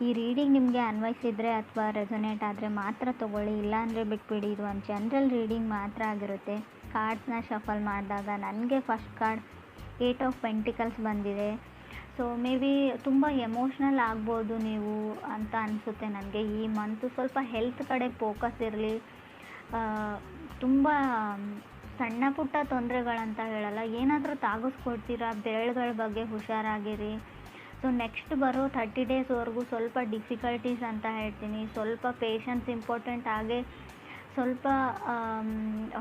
ಈ ರೀಡಿಂಗ್ ನಿಮಗೆ ಅನ್ವಯಿಸಿದರೆ ಅಥವಾ ರೆಸೊನೇಟ್ ಆದರೆ ಮಾತ್ರ ತೊಗೊಳ್ಳಿ, ಇಲ್ಲಾಂದರೆ ಬಿಟ್ಬಿಡಿ. ಇದು ಒಂದು ಜನರಲ್ ರೀಡಿಂಗ್ ಮಾತ್ರ ಆಗಿರುತ್ತೆ. ಕಾರ್ಡ್ಸ್ನ ಶಫಲ್ ಮಾಡಿದಾಗ ನನಗೆ ಫಸ್ಟ್ ಕಾರ್ಡ್ 8 ಆಫ್ ಪೆಂಟಿಕಲ್ಸ್ ಬಂದಿದೆ. ಸೊ ಮೇ ಬಿ ತುಂಬ ಎಮೋಷ್ನಲ್ ಆಗ್ಬೋದು ನೀವು ಅಂತ ಅನಿಸುತ್ತೆ ನನಗೆ. ಈ ಮಂತು ಸ್ವಲ್ಪ ಹೆಲ್ತ್ ಕಡೆ ಫೋಕಸ್ ಇರಲಿ. ತುಂಬ ಸಣ್ಣ ಪುಟ್ಟ ತೊಂದರೆಗಳಂತ ಹೇಳಲ್ಲ, ಏನಾದರೂ ತಾಗಿಸ್ಕೊಡ್ತೀರಾ, ಬೆರಳುಗಳ ಬಗ್ಗೆ ಹುಷಾರಾಗಿರಿ. ಸೊ ನೆಕ್ಸ್ಟ್ ಬರೋ 30 ಡೇಸ್ವರೆಗೂ ಸ್ವಲ್ಪ ಡಿಫಿಕಲ್ಟೀಸ್ ಅಂತ ಹೇಳ್ತೀನಿ. ಸ್ವಲ್ಪ ಪೇಷನ್ಸ್ ಇಂಪಾರ್ಟೆಂಟ್. ಹಾಗೆ ಸ್ವಲ್ಪ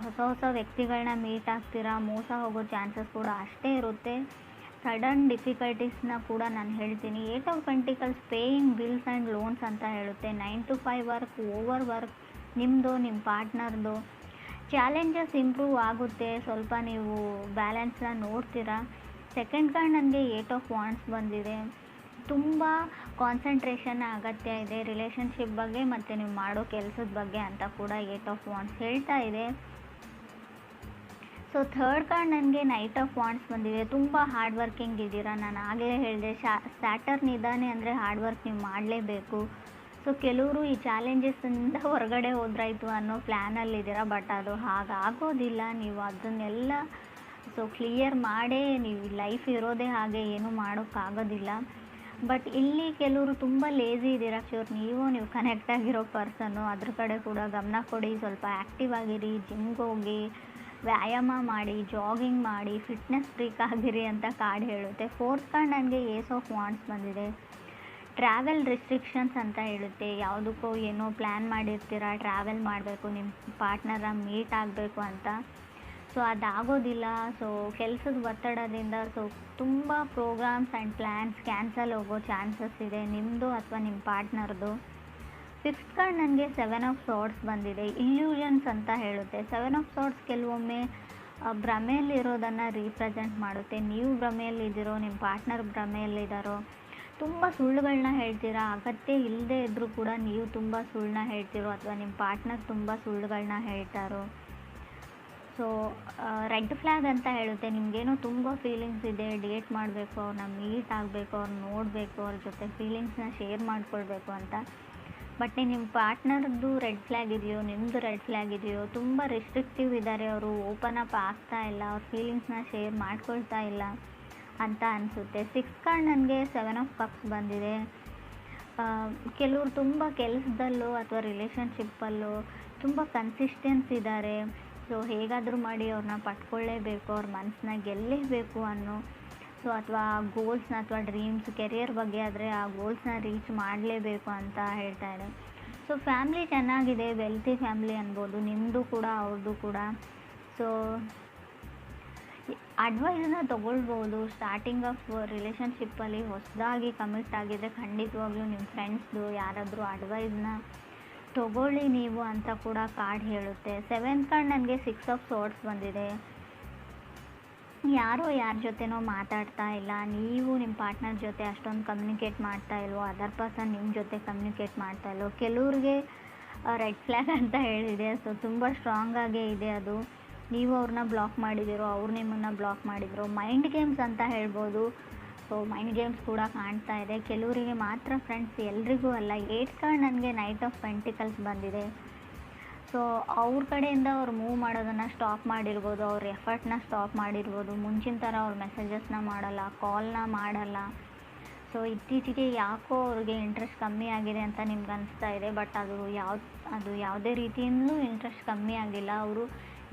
ಹೊಸ ಹೊಸ ವ್ಯಕ್ತಿಗಳನ್ನ ಮೀಟ್ ಆಗ್ತೀರಾ, ಮೋಸ ಹೋಗೋ ಚಾನ್ಸಸ್ ಕೂಡ ಅಷ್ಟೇ ಇರುತ್ತೆ. ಸಡನ್ ಡಿಫಿಕಲ್ಟೀಸ್ನ ಕೂಡ ನಾನು ಹೇಳ್ತೀನಿ. 8 of pentacles paying bills and loans ಅಂತ ಹೇಳುತ್ತೆ. 9 to 5 ವರ್ಕ್, ಓವರ್ ವರ್ಕ್ ನಿಮ್ಮದು, ನಿಮ್ಮ ಪಾರ್ಟ್ನರ್ದು. ಚಾಲೆಂಜಸ್ ಇಂಪ್ರೂವ್ ಆಗುತ್ತೆ, ಸ್ವಲ್ಪ ನೀವು ಬ್ಯಾಲೆನ್ಸ್ನ ನೋಡ್ತೀರಾ. ಸೆಕೆಂಡ್ ಕಾರ್ಡ್ ನನಗೆ 8 ಆಫ್ ವಾಂಡ್ಸ್ ಬಂದಿದೆ. ತುಂಬ ಕಾನ್ಸಂಟ್ರೇಷನ್ ಅಗತ್ಯ ಇದೆ ರಿಲೇಷನ್ಶಿಪ್ ಬಗ್ಗೆ ಮತ್ತು ನೀವು ಮಾಡೋ ಕೆಲಸದ ಬಗ್ಗೆ ಅಂತ ಕೂಡ 8 ಆಫ್ ವಾಂಡ್ಸ್ ಹೇಳ್ತಾ ಇದೆ. ಸೊ ಥರ್ಡ್ ಕಾರ್ಡ್ ನನಗೆ ನೈಟ್ ಆಫ್ ವಾಂಡ್ಸ್ ಬಂದಿದೆ. ತುಂಬ ಹಾರ್ಡ್ ವರ್ಕಿಂಗ್ ಇದ್ದೀರಾ. ನಾನು ಆಗಲೇ ಹೇಳಿದೆ, ಸ್ಯಾಟರ್ನ್ ಇದ್ದಾನೆ ಅಂದರೆ ಹಾರ್ಡ್ ವರ್ಕ್ ನೀವು ಮಾಡಲೇಬೇಕು. ಸೊ ಕೆಲವರು ಈ ಚಾಲೆಂಜಸ್ಸಿಂದ ಹೊರಗಡೆ ಹೋದ್ರಾಯ್ತು ಅನ್ನೋ ಪ್ಲ್ಯಾನಲ್ಲಿದ್ದೀರಾ, ಬಟ್ ಅದು ಹಾಗಾಗೋದಿಲ್ಲ. ನೀವು ಅದನ್ನೆಲ್ಲ ಕ್ಲಿಯರ್ ಮಾಡೇ ನೀವು ಲೈಫ್ ಇರೋದೇ ಹಾಗೆ, ಏನೂ ಮಾಡೋಕ್ಕಾಗೋದಿಲ್ಲ. ಬಟ್ ಇಲ್ಲಿ ಕೆಲವರು ತುಂಬ ಲೇಝಿ ಇದ್ದೀರಾ. ನೀವು ಕನೆಕ್ಟ್ ಆಗಿರೋ ಪರ್ಸನ್ನು, ಅದ್ರ ಕಡೆ ಕೂಡ ಗಮನ ಕೊಡಿ. ಸ್ವಲ್ಪ ಆ್ಯಕ್ಟಿವ್ ಆಗಿರಿ, ಜಿಮ್ಗೆ ಹೋಗಿ, ವ್ಯಾಯಾಮ ಮಾಡಿ, ಜಾಗಿಂಗ್ ಮಾಡಿ, ಫಿಟ್ನೆಸ್ ಫ್ರೀಕ್ ಆಗಿರಿ ಅಂತ ಕಾರ್ಡ್ ಹೇಳುತ್ತೆ. ಫೋರ್ತ್ ಕಾರ್ಡ್ ನನಗೆ ಏಸ್ ಆಫ್ ವಾಂಡ್ಸ್ ಬಂದಿದೆ. ಟ್ರಾವೆಲ್ ರಿಸ್ಟ್ರಿಕ್ಷನ್ಸ್ ಅಂತ ಹೇಳುತ್ತೆ. ಯಾವುದಕ್ಕೋ ಏನೋ ಪ್ಲ್ಯಾನ್ ಮಾಡಿರ್ತೀರ, ಟ್ರಾವೆಲ್ ಮಾಡಬೇಕು, ನಿಮ್ಮ ಪಾರ್ಟ್ನರ ಮೀಟ್ ಆಗಬೇಕು ಅಂತ. ಸೊ ಅದಾಗೋದಿಲ್ಲ. ಸೊ ಕೆಲಸದ ಒತ್ತಡದಿಂದ ತುಂಬ ಪ್ರೋಗ್ರಾಮ್ಸ್ ಆ್ಯಂಡ್ ಪ್ಲ್ಯಾನ್ಸ್ ಕ್ಯಾನ್ಸಲ್ ಹೋಗೋ ಚಾನ್ಸಸ್ ಇದೆ, ನಿಮ್ಮದು ಅಥವಾ ನಿಮ್ಮ ಪಾರ್ಟ್ನರ್ದು. ಫಿಫ್ತ್ ಕಾರ್ಡ್ ನನಗೆ 7 ಆಫ್ ಸಾರ್ಡ್ಸ್ ಬಂದಿದೆ. ಇಲ್ಯೂಷನ್ಸ್ ಅಂತ ಹೇಳುತ್ತೆ. 7 ಆಫ್ ಸಾರ್ಡ್ಸ್ ಕೆಲವೊಮ್ಮೆ ಭ್ರಮೆಯಲ್ಲಿರೋದನ್ನು ರೀಪ್ರೆಸೆಂಟ್ ಮಾಡುತ್ತೆ. ನೀವು ಭ್ರಮೆಯಲ್ಲಿದ್ದೀರೋ, ನಿಮ್ಮ ಪಾರ್ಟ್ನರ್ ಭ್ರಮೆಯಲ್ಲಿದ್ದಾರೋ, ತುಂಬ ಸುಳ್ಳುಗಳನ್ನ ಹೇಳ್ತೀರಾ. ಅಗತ್ಯ ಇಲ್ಲದೆ ಇದ್ದರೂ ಕೂಡ ನೀವು ತುಂಬ ಸುಳ್ಳನ್ನ ಹೇಳ್ತಿರೋ, ಅಥವಾ ನಿಮ್ಮ ಪಾರ್ಟ್ನರ್ ತುಂಬ ಸುಳ್ಳುಗಳನ್ನ ಹೇಳ್ತಾರೋ. ಸೊ ರೆಡ್ ಫ್ಲ್ಯಾಗ್ ಅಂತ ಹೇಳುತ್ತೆ. ನಿಮಗೇನೋ ತುಂಬ ಫೀಲಿಂಗ್ಸ್ ಇದೆ, ಡೇಟ್ ಮಾಡಬೇಕು, ಅವ್ರನ್ನ ಮೀಟ್ ಆಗಬೇಕು, ಅವ್ರನ್ನ ನೋಡಬೇಕು, ಅವ್ರ ಜೊತೆ ಫೀಲಿಂಗ್ಸ್ನ ಶೇರ್ ಮಾಡ್ಕೊಳ್ಬೇಕು ಅಂತ. ಬಟ್ ನಿಮ್ಮ ಪಾರ್ಟ್ನರ್ದು ರೆಡ್ ಫ್ಲ್ಯಾಗ್ ಇದೆಯೋ, ನಿಮ್ಮದು ರೆಡ್ ಫ್ಲ್ಯಾಗ್ ಇದೆಯೋ, ತುಂಬ ರಿಸ್ಟ್ರಿಕ್ಟಿವ್ ಇದ್ದಾರೆ, ಅವರು ಓಪನ್ ಅಪ್ ಆಗ್ತಾ ಇಲ್ಲ, ಅವ್ರ ಫೀಲಿಂಗ್ಸ್ನ ಶೇರ್ ಮಾಡ್ಕೊಳ್ತಾ ಇಲ್ಲ ಅಂತ ಅನಿಸುತ್ತೆ. ಸಿಕ್ಸ್ ಕಾರ್ಡ್ ನನಗೆ 7 ಆಫ್ ಕಪ್ಸ್ ಬಂದಿದೆ. ಕೆಲವರು ತುಂಬ ಕೆಲಸದಲ್ಲೋ ಅಥವಾ ರಿಲೇಷನ್ಶಿಪ್ಪಲ್ಲೋ ತುಂಬ ಕನ್ಸಿಸ್ಟೆನ್ಸ್ ಇದ್ದಾರೆ. ಸೊ ಹೇಗಾದರೂ ಮಾಡಿ ಅವ್ರನ್ನ ಪಟ್ಕೊಳ್ಳೇಬೇಕು, ಅವ್ರ ಮನಸ್ಸನ್ನ ಗೆಲ್ಲೇಬೇಕು ಅನ್ನೋ ಅಥವಾ ಗೋಲ್ಸ್ನ ಅಥವಾ ಡ್ರೀಮ್ಸ್, ಕೆರಿಯರ್ ಬಗ್ಗೆ ಆದರೆ ಆ ಗೋಲ್ಸ್ನ ರೀಚ್ ಮಾಡಲೇಬೇಕು ಅಂತ ಹೇಳ್ತಾ ಇದೆ. ಸೊ ಫ್ಯಾಮ್ಲಿ ಚೆನ್ನಾಗಿದೆ, ವೆಲ್ತಿ ಫ್ಯಾಮ್ಲಿ ಅನ್ಬೋದು, ನಿಮ್ಮದು ಕೂಡ ಅವ್ರದ್ದು ಕೂಡ. ಸೊ ಅಡ್ವೈಸನ್ನ ತೊಗೊಳ್ಬೋದು. ಸ್ಟಾರ್ಟಿಂಗ್ ಆಫ್ ರಿಲೇಷನ್ಶಿಪ್ಪಲ್ಲಿ ಹೊಸದಾಗಿ ಕಮಿಟ್ ಆಗಿದ್ದರೆ ಖಂಡಿತವಾಗ್ಲೂ ನಿಮ್ಮ ಫ್ರೆಂಡ್ಸ್ದು ಯಾರಾದರೂ ಅಡ್ವೈಸ್ನ ತೊಗೊಳ್ಳಿ ನೀವು ಅಂತ ಕೂಡ ಕಾರ್ಡ್ ಹೇಳುತ್ತೆ. 7th ಕಾರ್ಡ್ ನನಗೆ 6 ಆಫ್ ಸಾರ್ಡ್ಸ್ ಬಂದಿದೆ. ಯಾರ ಜೊತೆನೋ ಮಾತಾಡ್ತಾ ಇಲ್ಲ, ನೀವು ನಿಮ್ಮ ಪಾರ್ಟ್ನರ್ ಜೊತೆ ಅಷ್ಟೊಂದು ಕಮ್ಯುನಿಕೇಟ್ ಮಾಡ್ತಾ ಇಲ್ವೋ, ಅದರ್ ಪರ್ಸನ್ ನಿಮ್ಮ ಜೊತೆ ಕಮ್ಯುನಿಕೇಟ್ ಮಾಡ್ತಾ ಇಲ್ವೋ. ಕೆಲವ್ರಿಗೆ ರೆಡ್ ಫ್ಲ್ಯಾಗ್ ಅಂತ ಹೇಳಿದೆ. ಸೊ ತುಂಬ ಸ್ಟ್ರಾಂಗಾಗೇ ಇದೆ ಅದು. ನೀವು ಅವ್ರನ್ನ ಬ್ಲಾಕ್ ಮಾಡಿದಿರೋ, ಅವ್ರು ನಿಮ್ಮನ್ನು ಬ್ಲಾಕ್ ಮಾಡಿದ್ರು. ಮೈಂಡ್ ಗೇಮ್ಸ್ ಅಂತ ಹೇಳ್ಬೋದು. ಸೊ ಮೈಂಡ್ ಗೇಮ್ಸ್ ಕೂಡ ಕಾಣ್ತಾ ಇದೆ. ಕೆಲವರಿಗೆ ಮಾತ್ರ ಫ್ರೆಂಡ್ಸ್, ಎಲ್ರಿಗೂ ಅಲ್ಲ. 8th ಕಾರ್ಡ್ ನನಗೆ ನೈಟ್ ಆಫ್ ಪೆಂಟಿಕಲ್ಸ್ ಬಂದಿದೆ. ಸೊ ಅವ್ರ ಕಡೆಯಿಂದ ಅವ್ರು ಮೂವ್ ಮಾಡೋದನ್ನು ಸ್ಟಾಪ್ ಮಾಡಿರ್ಬೋದು, ಅವ್ರ ಎಫರ್ಟ್ನ ಸ್ಟಾಪ್ ಮಾಡಿರ್ಬೋದು. ಮುಂಚಿನ ಥರ ಅವ್ರು ಮೆಸೇಜಸ್ನ ಮಾಡಲ್ಲ, ಕಾಲ್ನ ಮಾಡಲ್ಲ. ಸೊ ಇತ್ತೀಚೆಗೆ ಯಾಕೋ ಅವ್ರಿಗೆ ಇಂಟ್ರೆಸ್ಟ್ ಕಮ್ಮಿ ಆಗಿದೆ ಅಂತ ನಿಮ್ಗೆ ಅನಿಸ್ತಾ ಇದೆ. ಬಟ್ ಅದು ಯಾವುದೇ ರೀತಿಯಿಂದಲೂ ಇಂಟ್ರೆಸ್ಟ್ ಕಮ್ಮಿ ಆಗಿಲ್ಲ. ಅವರು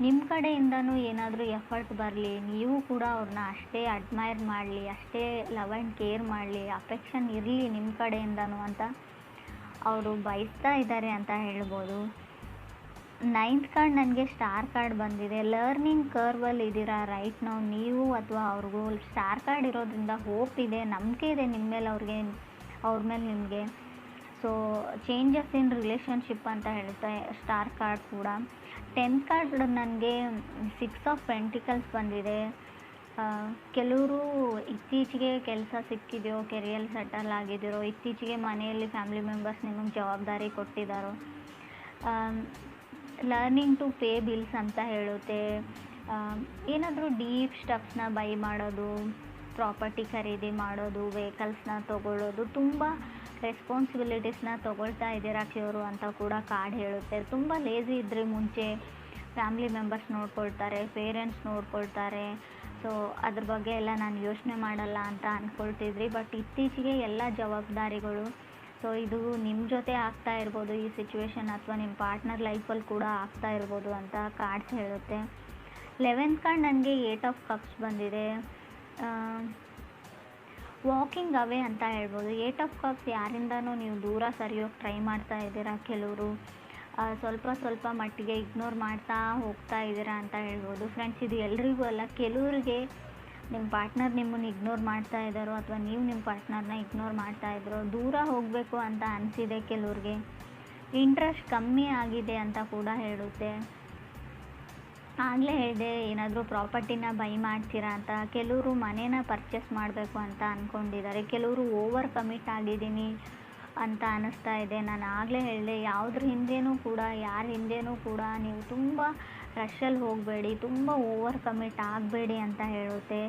ನಿಮ್ಮ ಕಡೆಯಿಂದನೂ ಏನಾದರೂ ಎಫರ್ಟ್ ಬರಲಿ, ನೀವು ಕೂಡ ಅವ್ರನ್ನ ಅಷ್ಟೇ ಅಡ್ಮೈರ್ ಮಾಡಲಿ, ಅಷ್ಟೇ ಲವ್ ಆ್ಯಂಡ್ ಕೇರ್ ಮಾಡಲಿ, ಅಫೆಕ್ಷನ್ ಇರಲಿ ನಿಮ್ಮ ಕಡೆಯಿಂದನೂ ಅಂತ ಅವರು ಬಯಸ್ತಾ ಇದ್ದಾರೆ ಅಂತ ಹೇಳ್ಬೋದು. 9th ಕಾರ್ಡ್ ನನಗೆ ಸ್ಟಾರ್ ಕಾರ್ಡ್ ಬಂದಿದೆ. ಲರ್ನಿಂಗ್ ಕರ್ವಲ್ಲಿ ಇದ್ದೀರಾ ರೈಟ್ ನಾವು, ನೀವು ಅಥವಾ ಅವ್ರಿಗೂ. ಸ್ಟಾರ್ ಕಾರ್ಡ್ ಇರೋದ್ರಿಂದ ಹೋಪ್ ಇದೆ, ನಂಬಿಕೆ ಇದೆ ನಿಮ್ಮ ಮೇಲೆ, ಅವ್ರ ಮೇಲೆ ನಿಮಗೆ. ಸೊ ಚೇಂಜಸ್ ಇನ್ ರಿಲೇಷನ್ಶಿಪ್ ಅಂತ ಹೇಳುತ್ತೆ ಸ್ಟಾರ್ ಕಾರ್ಡ್ ಕೂಡ. 10th ಕಾರ್ಡ್ ನನಗೆ 6 ಆಫ್ ಪೆಂಟಿಕಲ್ಸ್ ಬಂದಿದೆ. ಕೆಲವರು ಇತ್ತೀಚೆಗೆ ಕೆಲಸ ಸಿಕ್ಕಿದೆಯೋ, ಕೆರಿಯರ್ ಸೆಟಲ್ ಆಗಿದ್ದೀರೋ, ಇತ್ತೀಚೆಗೆ ಮನೆಯಲ್ಲಿ ಫ್ಯಾಮಿಲಿ ಮೆಂಬರ್ಸ್ ನಿಮಗೆ ಜವಾಬ್ದಾರಿ ಕೊಟ್ಟಿದ್ದಾರೋ. ಲರ್ನಿಂಗ್ ಟು ಪೇ ಬಿಲ್ಸ್ ಅಂತ ಹೇಳುತ್ತೆ. ಏನಾದರೂ ಡೀಪ್ ಸ್ಟಫ್ಸ್ನ ಬೈ ಮಾಡೋದು, ಪ್ರಾಪರ್ಟಿ ಖರೀದಿ ಮಾಡೋದು, ವೆಹಿಕಲ್ಸ್ನ ತೊಗೊಳ್ಳೋದು, ತುಂಬ ರೆಸ್ಪಾನ್ಸಿಬಿಲಿಟೀಸ್ನ ತೊಗೊಳ್ತಾ ಇದ್ದೀರಾ ಕೆಲವರು ಅಂತ ಕೂಡ ಕಾರ್ಡ್ ಹೇಳುತ್ತೆ. ತುಂಬ ಲೇಝಿ ಇದ್ದರೆ ಮುಂಚೆ ಫ್ಯಾಮಿಲಿ ಮೆಂಬರ್ಸ್ ನೋಡ್ಕೊಳ್ತಾರೆ, ಪೇರೆಂಟ್ಸ್ ನೋಡ್ಕೊಳ್ತಾರೆ, ಸೊ ಅದ್ರ ಬಗ್ಗೆ ಎಲ್ಲ ನಾನು ಯೋಚನೆ ಮಾಡಲ್ಲ ಅಂತ ಅಂದ್ಕೊಳ್ತಿದ್ರಿ. ಬಟ್ ಇತ್ತೀಚೆಗೆ ಎಲ್ಲ ಜವಾಬ್ದಾರಿಗಳು, ಸೊ ಇದು ನಿಮ್ಮ ಜೊತೆ ಆಗ್ತಾ ಇರ್ಬೋದು ಈ ಸಿಚುವೇಶನ್, ಅಥವಾ ನಿಮ್ಮ ಪಾರ್ಟ್ನರ್ ಲೈಫಲ್ಲಿ ಕೂಡ ಆಗ್ತಾ ಇರ್ಬೋದು ಅಂತ ಕಾರ್ಡ್ಸ್ ಹೇಳುತ್ತೆ. 11th ಕಾರ್ಡ್ ನನಗೆ 8 ಆಫ್ ಕಪ್ಸ್ ಬಂದಿದೆ. ವಾಕಿಂಗ್ ಅವೇ ಅಂತ ಹೇಳ್ಬೋದು. 8 ಆಫ್ ಕಪ್ಸ್ ಯಾರಿಂದನೂ ನೀವು ದೂರ ಸರಿಯೋಕ್ಕೆ ಟ್ರೈ ಮಾಡ್ತಾ ಇದ್ದೀರಾ. ಕೆಲವರು ಸ್ವಲ್ಪ ಮಟ್ಟಿಗೆ ಇಗ್ನೋರ್ ಮಾಡ್ತಾ ಹೋಗ್ತಾ ಇದ್ದೀರಾ ಅಂತ ಹೇಳ್ಬೋದು. ಫ್ರೆಂಡ್ಸ್, ಇದು ಎಲ್ರಿಗೂ ಅಲ್ಲ, ಕೆಲವ್ರಿಗೆ ನಿಮ್ಮ ಪಾರ್ಟ್ನರ್ ನಿಮ್ಮನ್ನು ಇಗ್ನೋರ್ ಮಾಡ್ತಾ ಇದ್ದಾರೋ ಅಥವಾ ನೀವು ನಿಮ್ಮ ಪಾರ್ಟ್ನರ್ನ ಇಗ್ನೋರ್ ಮಾಡ್ತಾ ಇದ್ದಾರೋ, ದೂರ ಹೋಗಬೇಕು ಅಂತ ಅನಿಸಿದೆ ಕೆಲವ್ರಿಗೆ, ಇಂಟ್ರೆಸ್ಟ್ ಕಮ್ಮಿ ಆಗಿದೆ ಅಂತ ಕೂಡ ಹೇಳುತ್ತೆ. ಆಗಲೇ ಹೇಳಿದೆ, ಏನಾದರೂ ಪ್ರಾಪರ್ಟಿನ ಬೈ ಮಾಡ್ತೀರಾ ಅಂತ. ಕೆಲವರು ಮನೇನ ಪರ್ಚೇಸ್ ಮಾಡಬೇಕು ಅಂತ ಅಂದ್ಕೊಂಡಿದ್ದಾರೆ. ಕೆಲವರು ಓವರ್ ಕಮಿಟ್ ಆಗಿದ್ದೀನಿ ಅಂತ ಅನ್ನಿಸ್ತಾ ಇದೆ. ನಾನು ಆಗಲೇ ಹೇಳಿದೆ, ಯಾವುದ್ರ ಹಿಂದೆನೂ ಕೂಡ, ಯಾರ ಹಿಂದೆನೂ ಕೂಡ ನೀವು ತುಂಬ ರಶಲ್ಲಿ ಹೋಗಬೇಡಿ, ತುಂಬ ಓವರ್ ಕಮಿಟ್ ಆಗಬೇಡಿ ಅಂತ ಹೇಳುತ್ತೆ.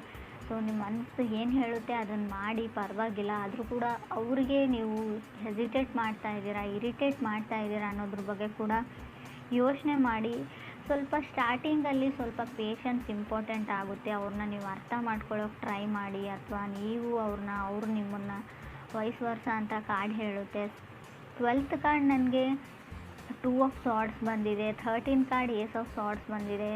ಸೊ ನಿಮ್ಮ ಮನಸ್ಸು ಏನು ಹೇಳುತ್ತೆ ಅದನ್ನು ಮಾಡಿ, ಪರವಾಗಿಲ್ಲ. ಆದರೂ ಕೂಡ ಅವ್ರಿಗೆ ನೀವು ಹೆಸಿಟೇಟ್ ಮಾಡ್ತಾ ಇದ್ದೀರಾ, ಇರಿಟೇಟ್ ಮಾಡ್ತಾ ಇದ್ದೀರಾ ಅನ್ನೋದ್ರ ಬಗ್ಗೆ ಕೂಡ ಯೋಚನೆ ಮಾಡಿ. ಸ್ವಲ್ಪ ಸ್ಟಾರ್ಟಿಂಗಲ್ಲಿ ಸ್ವಲ್ಪ ಪೇಷನ್ಸ್ ಇಂಪಾರ್ಟೆಂಟ್ ಆಗುತ್ತೆ. ಅವ್ರನ್ನ ನೀವು ಅರ್ಥ ಮಾಡ್ಕೊಳ್ಳೋಕೆ ಟ್ರೈ ಮಾಡಿ, ಅಥವಾ ನೀವು ಅವ್ರು ನಿಮ್ಮನ್ನು ವೈಸ್ ವರ್ಸ ಅಂತ ಕಾರ್ಡ್ ಹೇಳುತ್ತೆ. 12th ಕಾರ್ಡ್ ನನಗೆ 2 ಆಫ್ ಸಾರ್ಡ್ಸ್ ಬಂದಿದೆ. 13th ಕಾರ್ಡ್ ಏಸ್ ಆಫ್ ಸಾರ್ಡ್ಸ್ ಬಂದಿದೆ.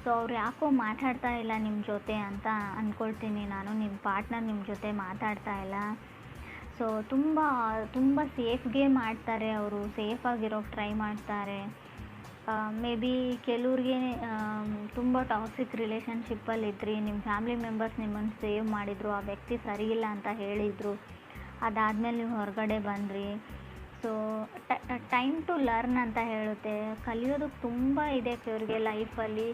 ಸೊ ಅವ್ರು ಯಾಕೋ ಮಾತಾಡ್ತಾ ಇಲ್ಲ ನಿಮ್ಮ ಜೊತೆ ಅಂತ ಅಂದ್ಕೊಳ್ತೀನಿ ನಾನು. ನಿಮ್ಮ ಪಾರ್ಟ್ನರ್ ನಿಮ್ಮ ಜೊತೆ ಮಾತಾಡ್ತಾ ಇಲ್ಲ. ಸೊ ತುಂಬ ಸೇಫ್ ಗೇಮ್ ಆಡ್ತಾರೆ ಅವರು, ಸೇಫಾಗಿರೋಕ್ಕೆ ಟ್ರೈ ಮಾಡ್ತಾರೆ. ಮೇ ಬಿ ಕೆಲವ್ರಿಗೆ ತುಂಬ ಟಾಕ್ಸಿಕ್ ರಿಲೇಷನ್ಶಿಪ್ಪಲ್ಲಿದ್ರಿ, ನಿಮ್ಮ ಫ್ಯಾಮಿಲಿ ಮೆಂಬರ್ಸ್ ನಿಮ್ಮನ್ನು ಸೇವ್ ಮಾಡಿದರು, ಆ ವ್ಯಕ್ತಿ ಸರಿಯಿಲ್ಲ ಅಂತ ಹೇಳಿದರು, ಅದಾದಮೇಲೆ ನೀವು ಹೊರಗಡೆ ಬಂದ್ರಿ. ಸೊ ಟೈಮ್ ಟು ಲರ್ನ್ ಅಂತ ಹೇಳುತ್ತೆ. ಕಲಿಯೋದಕ್ಕೆ ತುಂಬ ಇದೆ ಕೆಲವ್ರಿಗೆ ಲೈಫಲ್ಲಿ,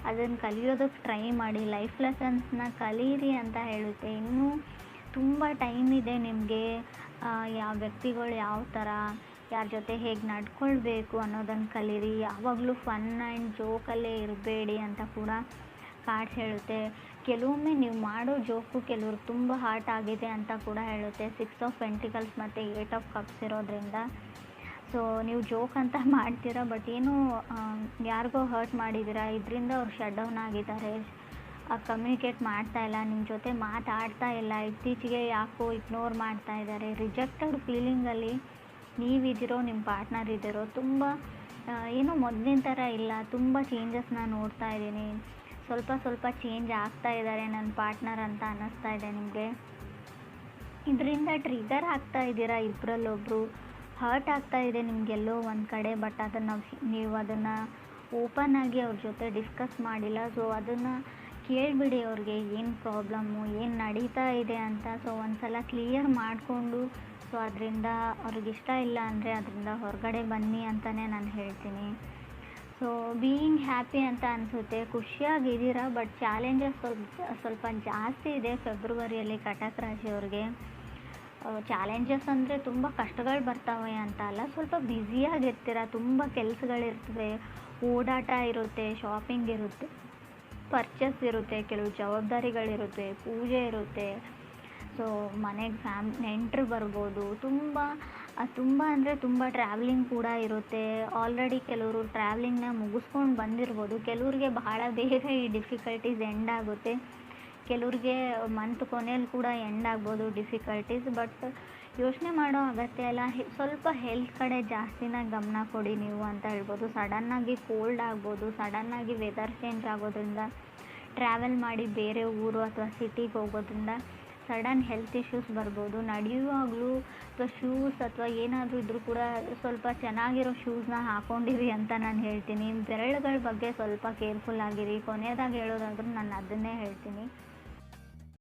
ಅದನ್ನು ಕಲಿಯೋದಕ್ಕೆ ಟ್ರೈ ಮಾಡಿ, ಲೈಫ್ ಲೆಸನ್ಸ್ನ ಕಲೀರಿ ಅಂತ ಹೇಳುತ್ತೆ. ಇನ್ನೂ ತುಂಬ ಟೈಮ್ ಇದೆ ನಿಮಗೆ. ಯಾವ ವ್ಯಕ್ತಿಗಳು ಯಾವ ಥರ, ಯಾರ ಜೊತೆ ಹೇಗೆ ನಡ್ಕೊಳ್ಬೇಕು ಅನ್ನೋದನ್ನು ಕಲೀರಿ. ಯಾವಾಗಲೂ ಫನ್ ಆ್ಯಂಡ್ ಜೋಕಲ್ಲೇ ಇರಬೇಡಿ ಅಂತ ಕೂಡ ಕಾರ್ಡ್ಸ್ ಹೇಳುತ್ತೆ. ಕೆಲವೊಮ್ಮೆ ನೀವು ಮಾಡೋ ಜೋಕು ಕೆಲವ್ರಿಗೆ ತುಂಬ ಹಾರ್ಟ್ ಆಗಿದೆ ಅಂತ ಕೂಡ ಹೇಳುತ್ತೆ. 6 ಆಫ್ ಪೆಂಟಿಕಲ್ಸ್ ಮತ್ತು 8 ಆಫ್ ಕಪ್ಸ್ ಇರೋದ್ರಿಂದ ಸೊ ನೀವು ಜೋಕ್ ಅಂತ ಮಾಡ್ತೀರಾ, ಬಟ್ ಏನೋ ಯಾರಿಗೋ ಹರ್ಟ್ ಮಾಡಿದ್ದೀರಾ, ಇದರಿಂದ ಅವ್ರು ಶಟ್ ಡೌನ್ ಆಗಿದ್ದಾರೆ, ಕಮ್ಯುನಿಕೇಟ್ ಮಾಡ್ತಾ ಇಲ್ಲ, ನಿಮ್ಮ ಜೊತೆ ಮಾತಾಡ್ತಾ ಇಲ್ಲ, ಇತ್ತೀಚೆಗೆ ಯಾಕೋ ಇಗ್ನೋರ್ ಮಾಡ್ತಾ ಇದ್ದಾರೆ. ರಿಜೆಕ್ಟೆಡ್ ಫೀಲಿಂಗಲ್ಲಿ ನೀವಿದ್ದೀರೋ, ನಿಮ್ಮ ಪಾರ್ಟ್ನರ್ ಇದ್ದೀರೋ, ತುಂಬ ಏನೋ ಮೊದಲಿನ ಥರ ಇಲ್ಲ, ತುಂಬ ಚೇಂಜಸ್ನ ನೋಡ್ತಾ ಇದ್ದೀನಿ, ಸ್ವಲ್ಪ ಚೇಂಜ್ ಆಗ್ತಾ ಇದ್ದಾರೆ ನನ್ನ ಪಾರ್ಟ್ನರ್ ಅಂತ ಅನ್ನಿಸ್ತಾ ಇದೆ ನಿಮಗೆ. ಇದರಿಂದ ಟ್ರಿಗರ್ ಆಗ್ತಾ ಇದ್ದೀರಾ, ಇಬ್ಬರಲ್ಲೊಬ್ಬರು ಹರ್ಟ್ ಆಗ್ತಾ ಇದೆ ನಿಮಗೆಲ್ಲೋ ಒಂದು ಕಡೆ. ಬಟ್ ನೀವು ಅದನ್ನು ಓಪನ್ ಆಗಿ ಅವ್ರ ಜೊತೆ ಡಿಸ್ಕಸ್ ಮಾಡಿಲ್ಲ. ಸೊ ಅದನ್ನು ಕೇಳಿಬಿಡಿ, ಅವ್ರಿಗೆ ಏನು ಪ್ರಾಬ್ಲಮ್ಮು, ಏನು ನಡೀತಾ ಇದೆ ಅಂತ. ಸೊ ಒಂದು ಸಲ ಕ್ಲಿಯರ್ ಮಾಡಿಕೊಂಡು, ಸೊ ಅದರಿಂದ ಅವ್ರಿಗಿಷ್ಟ ಇಲ್ಲ ಅಂದರೆ ಅದರಿಂದ ಹೊರಗಡೆ ಬನ್ನಿ ಅಂತಲೇ ನಾನು ಹೇಳ್ತೀನಿ. ಸೊ ಬೀಯಿಂಗ್ ಹ್ಯಾಪಿ ಅಂತ ಅನಿಸುತ್ತೆ, ಖುಷಿಯಾಗಿದ್ದೀರಾ. ಬಟ್ ಚಾಲೆಂಜಸ್ ಸ್ವಲ್ಪ ಜಾಸ್ತಿ ಇದೆ ಫೆಬ್ರವರಿಯಲ್ಲಿ ಕಟಕ್ ರಾಶಿಯವ್ರಿಗೆ. ಚಾಲೆಂಜಸ್ ಅಂದರೆ ತುಂಬ ಕಷ್ಟಗಳು ಬರ್ತಾವೆ ಅಂತ ಅಲ್ಲ, ಸ್ವಲ್ಪ ಬ್ಯುಸಿಯಾಗಿರ್ತೀರ, ತುಂಬ ಕೆಲಸಗಳಿರ್ತವೆ, ಓಡಾಟ ಇರುತ್ತೆ, ಶಾಪಿಂಗ್ ಇರುತ್ತೆ, ಪರ್ಚೇಸ್ ಇರುತ್ತೆ, ಕೆಲವು ಜವಾಬ್ದಾರಿಗಳಿರುತ್ತೆ, ಪೂಜೆ ಇರುತ್ತೆ. ಸೊ ಮನೆಗೆ ನೆಂಟರು ಬರ್ಬೋದು, ತುಂಬ ಅಂದರೆ ತುಂಬ ಟ್ರಾವೆಲಿಂಗ್ ಕೂಡ ಇರುತ್ತೆ. ಆಲ್ರೆಡಿ ಕೆಲವರು ಟ್ರಾವೆಲಿಂಗ್ನ ಮುಗಿಸ್ಕೊಂಡು ಬಂದಿರ್ಬೋದು. ಕೆಲವ್ರಿಗೆ ಬಹಳ ಬೇಗ ಈ ಡಿಫಿಕಲ್ಟೀಸ್ ಎಂಡ್ ಆಗುತ್ತೆ, ಕೆಲವ್ರಿಗೆ ಮಂತ್ ಕೊನೆಯಲ್ಲಿ ಕೂಡ ಎಂಡ್ ಆಗ್ಬೋದು ಡಿಫಿಕಲ್ಟೀಸ್. ಬಟ್ ಯೋಚನೆ ಮಾಡೋ ಅಗತ್ಯ ಇಲ್ಲ, ಸ್ವಲ್ಪ ಹೆಲ್ತ್ ಕಡೆ ಜಾಸ್ತಿನ ಗಮನ ಕೊಡಿ ನೀವು ಅಂತ ಹೇಳ್ಬೋದು. ಸಡನ್ನಾಗಿ ಕೋಲ್ಡ್ ಆಗ್ಬೋದು, ಸಡನ್ನಾಗಿ ವೆದರ್ ಚೇಂಜ್ ಆಗೋದ್ರಿಂದ, ಟ್ರಾವೆಲ್ ಮಾಡಿ ಬೇರೆ ಊರು ಅಥವಾ ಸಿಟಿಗೆ ಹೋಗೋದ್ರಿಂದ ಸಡನ್ ಹೆಲ್ತ್ ಇಶ್ಯೂಸ್ ಬರ್ಬೋದು. ನಡೆಯುವಾಗಲೂ ಅಥವಾ ಶೂಸ್ ಅಥವಾ ಏನಾದರೂ ಇದ್ದರೂ ಕೂಡ ಸ್ವಲ್ಪ ಚೆನ್ನಾಗಿರೋ ಶೂಸ್ನ ಹಾಕ್ಕೊಂಡಿರಿ ಅಂತ ನಾನು ಹೇಳ್ತೀನಿ. ಬೆರಳುಗಳ ಬಗ್ಗೆ ಸ್ವಲ್ಪ ಕೇರ್ಫುಲ್ ಆಗಿರಿ. ಕೊನೆಯದಾಗಿ ಹೇಳೋದಾದ್ರೂ ನಾನು ಅದನ್ನೇ ಹೇಳ್ತೀನಿ.